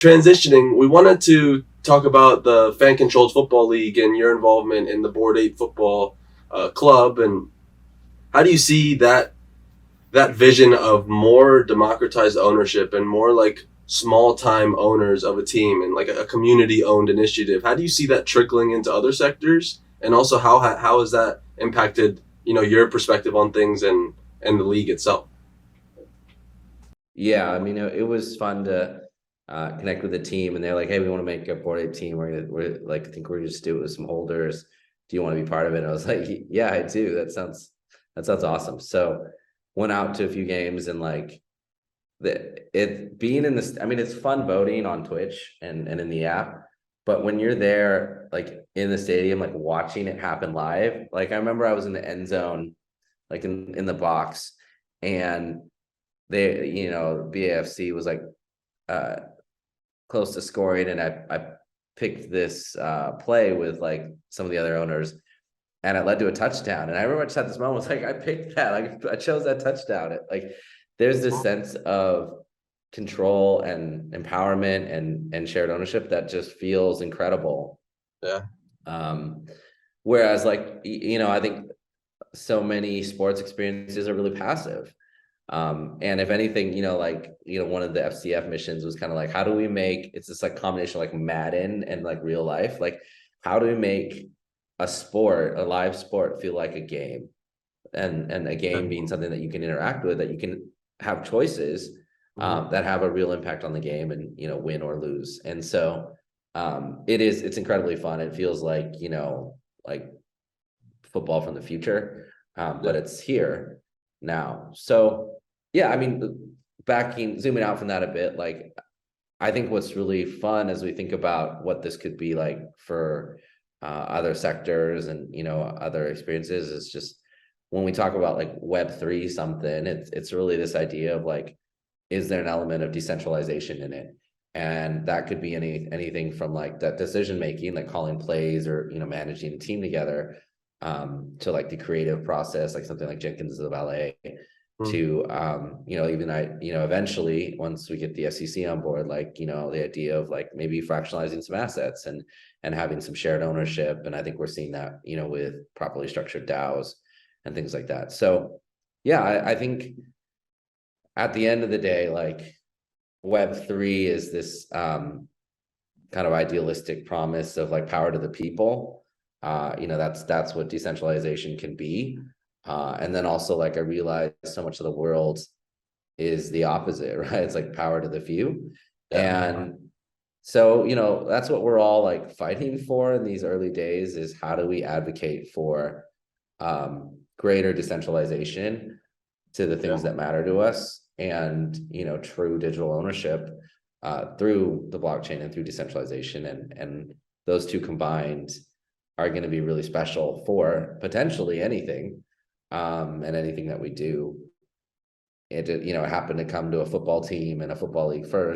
transitioning, we wanted to talk about the fan controlled football league and your involvement in the Bored Ape Football Club, and how do you see that vision of more democratized ownership and more like small time owners of a team and like a community owned initiative? How do you see that trickling into other sectors, and also how has that impacted your perspective on things and the league itself? Yeah, I mean, it was fun to connect with the team, and they're like, "Hey, we want to make a board ape team. We're like, I think we're just do it with some holders. Do you want to be part of it?" And I was like, "Yeah, I do. That sounds awesome." So went out to a few games, and like it being in this, I mean, it's fun voting on Twitch and in the app, but when you're there, like in the stadium, like watching it happen live, like I remember I was in the end zone, like in the box, and BAFC was like uh close to scoring, and I picked this play with like some of the other owners, and it led to a touchdown. And I remember I just had this moment, was like, I picked that, like I chose that touchdown. Like there's this sense of control and empowerment and shared ownership that just feels incredible. Yeah. Um, whereas like I think so many sports experiences are really passive. And if anything, one of the FCF missions was kind of like, how do we make it's this like combination of like Madden and like real life? Like, how do we make a live sport feel like a game? And a game being something that you can interact with, that you can have choices Mhm. that have a real impact on the game and win or lose. And so it's incredibly fun. It feels like, like football from the future, but Yeah. it's here now. So yeah, I mean, zooming out from that a bit, like I think what's really fun as we think about what this could be like for other sectors and other experiences is just when we talk about like Web3 something, it's really this idea of like, is there an element of decentralization in it? And that could be anything from like that decision making, like calling plays or managing a team together, to like the creative process, like something like Jenkins of the ballet, Mhm. to even eventually once we get the SEC on board, like the idea of like maybe fractionalizing some assets and having some shared ownership. And I think we're seeing that with properly structured DAOs and things like that. So yeah, I think at the end of the day, like Web3 is this kind of idealistic promise of like power to the people. That's what decentralization can be. And then also like I realize so much of the world is the opposite, right? It's like power to the few. Yeah. And so, that's what we're all like fighting for in these early days, is how do we advocate for greater decentralization to the Yeah. things that matter to us, and true digital ownership through the blockchain and through decentralization, and those two combined are going to be really special for potentially anything, and anything that we do. It happened to come to a football team and a football league first.